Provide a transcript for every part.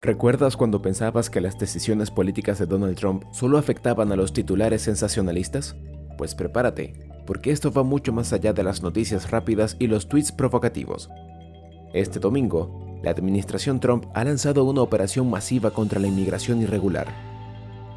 ¿Recuerdas cuando pensabas que las decisiones políticas de Donald Trump solo afectaban a los titulares sensacionalistas? Pues prepárate, porque esto va mucho más allá de las noticias rápidas y los tweets provocativos. Este domingo, la administración Trump ha lanzado una operación masiva contra la inmigración irregular.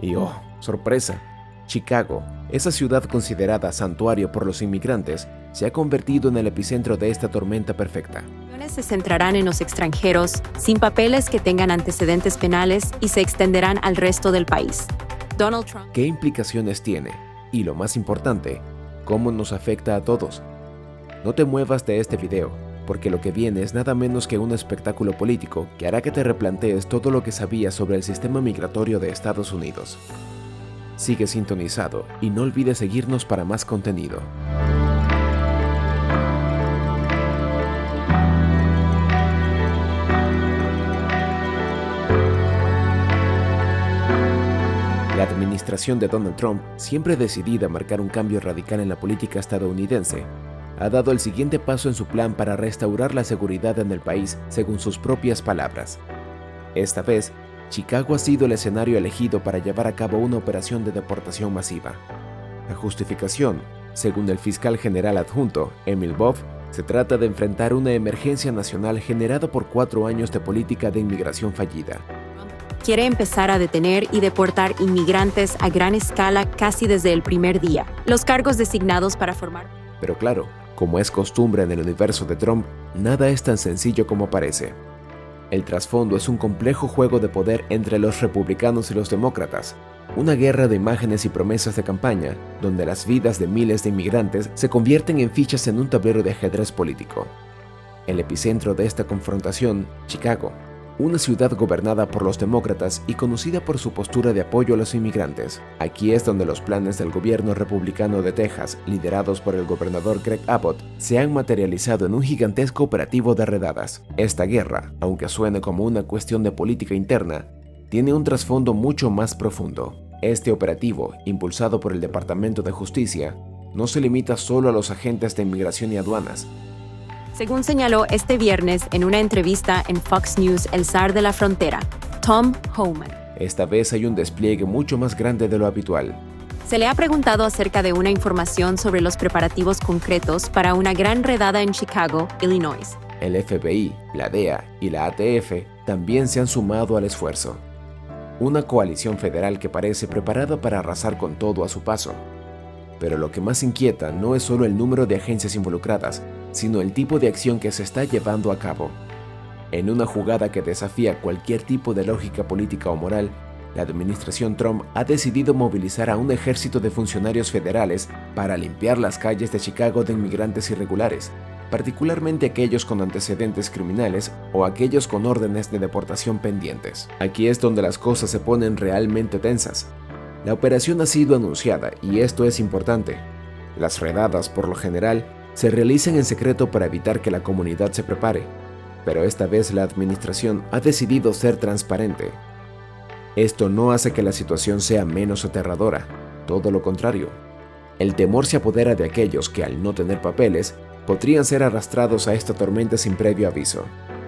Y oh, sorpresa, Chicago, esa ciudad considerada santuario por los inmigrantes, se ha convertido en el epicentro de esta tormenta perfecta. Se centrarán en los extranjeros sin papeles que tengan antecedentes penales y se extenderán al resto del país. Donald Trump. ¿Qué implicaciones tiene? Y lo más importante, ¿cómo nos afecta a todos? No te muevas de este video, porque lo que viene es nada menos que un espectáculo político que hará que te replantees todo lo que sabías sobre el sistema migratorio de Estados Unidos. Sigue sintonizado y no olvides seguirnos para más contenido. La administración de Donald Trump, siempre decidida a marcar un cambio radical en la política estadounidense, ha dado el siguiente paso en su plan para restaurar la seguridad en el país según sus propias palabras. Esta vez, Chicago ha sido el escenario elegido para llevar a cabo una operación de deportación masiva. La justificación, según el fiscal general adjunto, Emil Boff, se trata de enfrentar una emergencia nacional generada por 4 años de política de inmigración fallida. Quiere empezar a detener y deportar inmigrantes a gran escala casi desde el primer día. Los cargos designados para formar. Pero claro, como es costumbre en el universo de Trump, nada es tan sencillo como parece. El trasfondo es un complejo juego de poder entre los republicanos y los demócratas, una guerra de imágenes y promesas de campaña, donde las vidas de miles de inmigrantes se convierten en fichas en un tablero de ajedrez político. El epicentro de esta confrontación, Chicago, una ciudad gobernada por los demócratas y conocida por su postura de apoyo a los inmigrantes. Aquí es donde los planes del gobierno republicano de Texas, liderados por el gobernador Greg Abbott, se han materializado en un gigantesco operativo de redadas. Esta guerra, aunque suene como una cuestión de política interna, tiene un trasfondo mucho más profundo. Este operativo, impulsado por el Departamento de Justicia, no se limita solo a los agentes de inmigración y aduanas. Según señaló este viernes en una entrevista en Fox News el zar de la frontera, Tom Homan. Esta vez hay un despliegue mucho más grande de lo habitual. Se le ha preguntado acerca de una información sobre los preparativos concretos para una gran redada en Chicago, Illinois. El FBI, la DEA y la ATF también se han sumado al esfuerzo. Una coalición federal que parece preparada para arrasar con todo a su paso. Pero lo que más inquieta no es solo el número de agencias involucradas, sino el tipo de acción que se está llevando a cabo. En una jugada que desafía cualquier tipo de lógica política o moral, la administración Trump ha decidido movilizar a un ejército de funcionarios federales para limpiar las calles de Chicago de inmigrantes irregulares, particularmente aquellos con antecedentes criminales o aquellos con órdenes de deportación pendientes. Aquí es donde las cosas se ponen realmente tensas. La operación ha sido anunciada y esto es importante. Las redadas, por lo general, se realizan en secreto para evitar que la comunidad se prepare, pero esta vez la administración ha decidido ser transparente. Esto no hace que la situación sea menos aterradora, todo lo contrario. El temor se apodera de aquellos que, al no tener papeles, podrían ser arrastrados a esta tormenta sin previo aviso.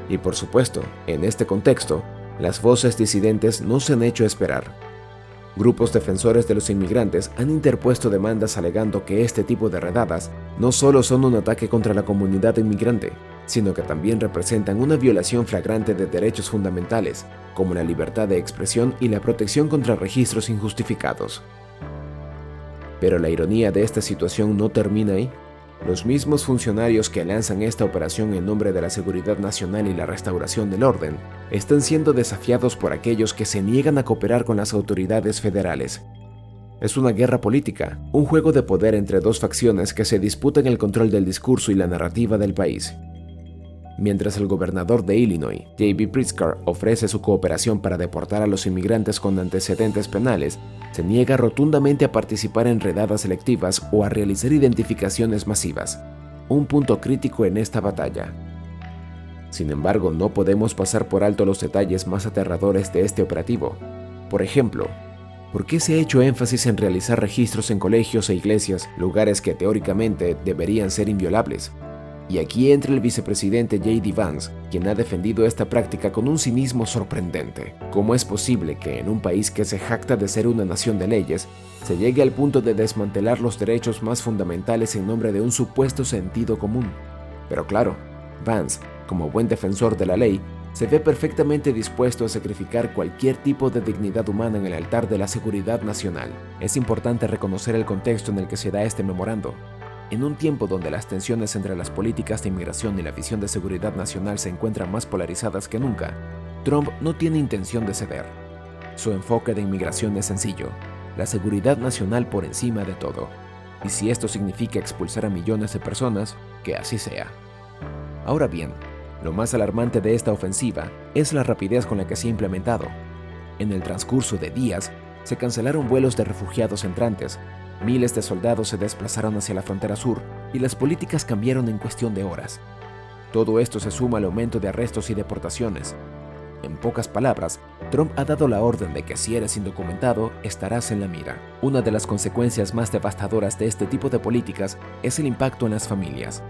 Y por supuesto, en este contexto, las voces disidentes no se han hecho esperar. Grupos defensores de los inmigrantes han interpuesto demandas alegando que este tipo de redadas no solo son un ataque contra la comunidad inmigrante, sino que también representan una violación flagrante de derechos fundamentales, como la libertad de expresión y la protección contra registros injustificados. Pero la ironía de esta situación no termina ahí. Los mismos funcionarios que lanzan esta operación en nombre de la seguridad nacional y la restauración del orden están siendo desafiados por aquellos que se niegan a cooperar con las autoridades federales. Es una guerra política, un juego de poder entre dos facciones que se disputan el control del discurso y la narrativa del país. Mientras el gobernador de Illinois, J.B. Pritzker, ofrece su cooperación para deportar a los inmigrantes con antecedentes penales, se niega rotundamente a participar en redadas selectivas o a realizar identificaciones masivas, un punto crítico en esta batalla. Sin embargo, no podemos pasar por alto los detalles más aterradores de este operativo. Por ejemplo, ¿por qué se ha hecho énfasis en realizar registros en colegios e iglesias, lugares que teóricamente deberían ser inviolables? Y aquí entra el vicepresidente J.D. Vance, quien ha defendido esta práctica con un cinismo sorprendente. ¿Cómo es posible que en un país que se jacta de ser una nación de leyes, se llegue al punto de desmantelar los derechos más fundamentales en nombre de un supuesto sentido común? Pero claro, Vance, como buen defensor de la ley, se ve perfectamente dispuesto a sacrificar cualquier tipo de dignidad humana en el altar de la seguridad nacional. Es importante reconocer el contexto en el que se da este memorando. En un tiempo donde las tensiones entre las políticas de inmigración y la visión de seguridad nacional se encuentran más polarizadas que nunca, Trump no tiene intención de ceder. Su enfoque de inmigración es sencillo: la seguridad nacional por encima de todo. Y si esto significa expulsar a millones de personas, que así sea. Ahora bien, lo más alarmante de esta ofensiva es la rapidez con la que se ha implementado. En el transcurso de días, se cancelaron vuelos de refugiados entrantes, miles de soldados se desplazaron hacia la frontera sur y las políticas cambiaron en cuestión de horas. Todo esto se suma al aumento de arrestos y deportaciones. En pocas palabras, Trump ha dado la orden de que si eres indocumentado, estarás en la mira. Una de las consecuencias más devastadoras de este tipo de políticas es el impacto en las familias.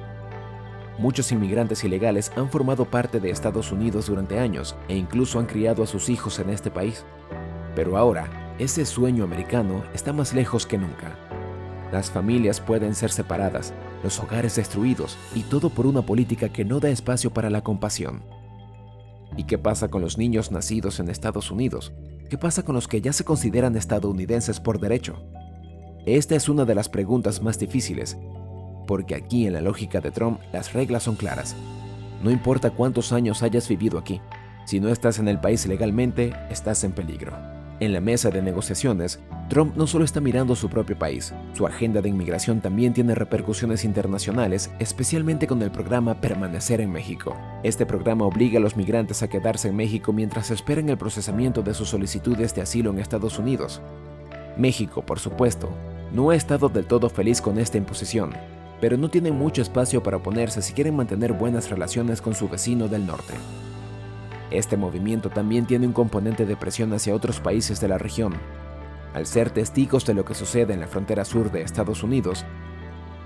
Muchos inmigrantes ilegales han formado parte de Estados Unidos durante años e incluso han criado a sus hijos en este país. Pero ahora, ese sueño americano está más lejos que nunca. Las familias pueden ser separadas, los hogares destruidos y todo por una política que no da espacio para la compasión. ¿Y qué pasa con los niños nacidos en Estados Unidos? ¿Qué pasa con los que ya se consideran estadounidenses por derecho? Esta es una de las preguntas más difíciles, porque aquí en la lógica de Trump las reglas son claras. No importa cuántos años hayas vivido aquí, si no estás en el país legalmente, estás en peligro. En la mesa de negociaciones, Trump no solo está mirando su propio país, su agenda de inmigración también tiene repercusiones internacionales, especialmente con el programa Permanecer en México. Este programa obliga a los migrantes a quedarse en México mientras esperan el procesamiento de sus solicitudes de asilo en Estados Unidos. México, por supuesto, no ha estado del todo feliz con esta imposición, pero no tienen mucho espacio para oponerse si quieren mantener buenas relaciones con su vecino del norte. Este movimiento también tiene un componente de presión hacia otros países de la región. Al ser testigos de lo que sucede en la frontera sur de Estados Unidos,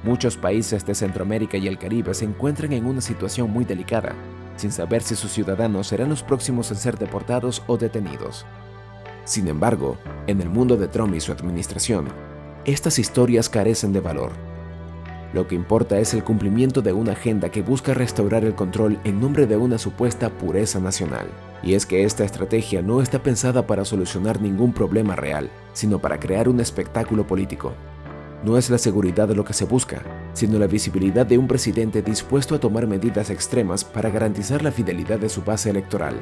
muchos países de Centroamérica y el Caribe se encuentran en una situación muy delicada, sin saber si sus ciudadanos serán los próximos en ser deportados o detenidos. Sin embargo, en el mundo de Trump y su administración, estas historias carecen de valor. Lo que importa es el cumplimiento de una agenda que busca restaurar el control en nombre de una supuesta pureza nacional. Y es que esta estrategia no está pensada para solucionar ningún problema real, sino para crear un espectáculo político. No es la seguridad lo que se busca, sino la visibilidad de un presidente dispuesto a tomar medidas extremas para garantizar la fidelidad de su base electoral.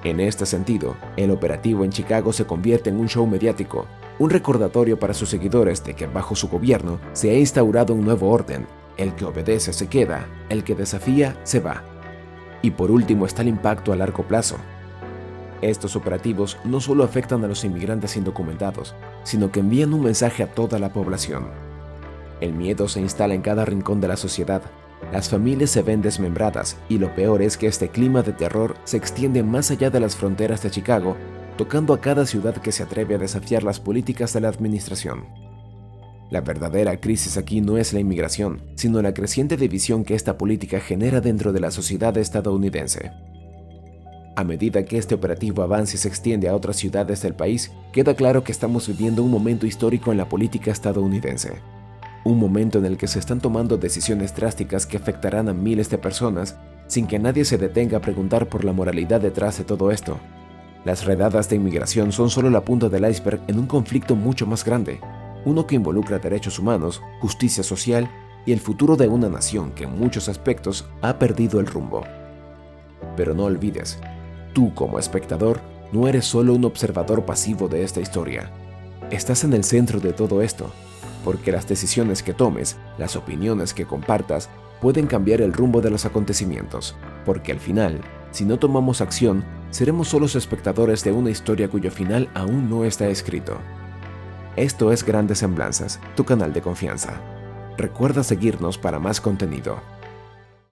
En este sentido, el operativo en Chicago se convierte en un show mediático, un recordatorio para sus seguidores de que bajo su gobierno se ha instaurado un nuevo orden: el que obedece se queda, el que desafía se va. Y por último está el impacto a largo plazo. Estos operativos no solo afectan a los inmigrantes indocumentados, sino que envían un mensaje a toda la población. El miedo se instala en cada rincón de la sociedad, las familias se ven desmembradas y lo peor es que este clima de terror se extiende más allá de las fronteras de Chicago, tocando a cada ciudad que se atreve a desafiar las políticas de la administración. La verdadera crisis aquí no es la inmigración, sino la creciente división que esta política genera dentro de la sociedad estadounidense. A medida que este operativo avanza y se extiende a otras ciudades del país, queda claro que estamos viviendo un momento histórico en la política estadounidense. Un momento en el que se están tomando decisiones drásticas que afectarán a miles de personas, sin que nadie se detenga a preguntar por la moralidad detrás de todo esto. Las redadas de inmigración son solo la punta del iceberg en un conflicto mucho más grande, uno que involucra derechos humanos, justicia social y el futuro de una nación que en muchos aspectos ha perdido el rumbo. Pero no olvides, tú como espectador no eres solo un observador pasivo de esta historia. Estás en el centro de todo esto, porque las decisiones que tomes, las opiniones que compartas, pueden cambiar el rumbo de los acontecimientos, porque al final, si no tomamos acción, seremos solo espectadores de una historia cuyo final aún no está escrito. Esto es Grandes Semblanzas, tu canal de confianza. Recuerda seguirnos para más contenido.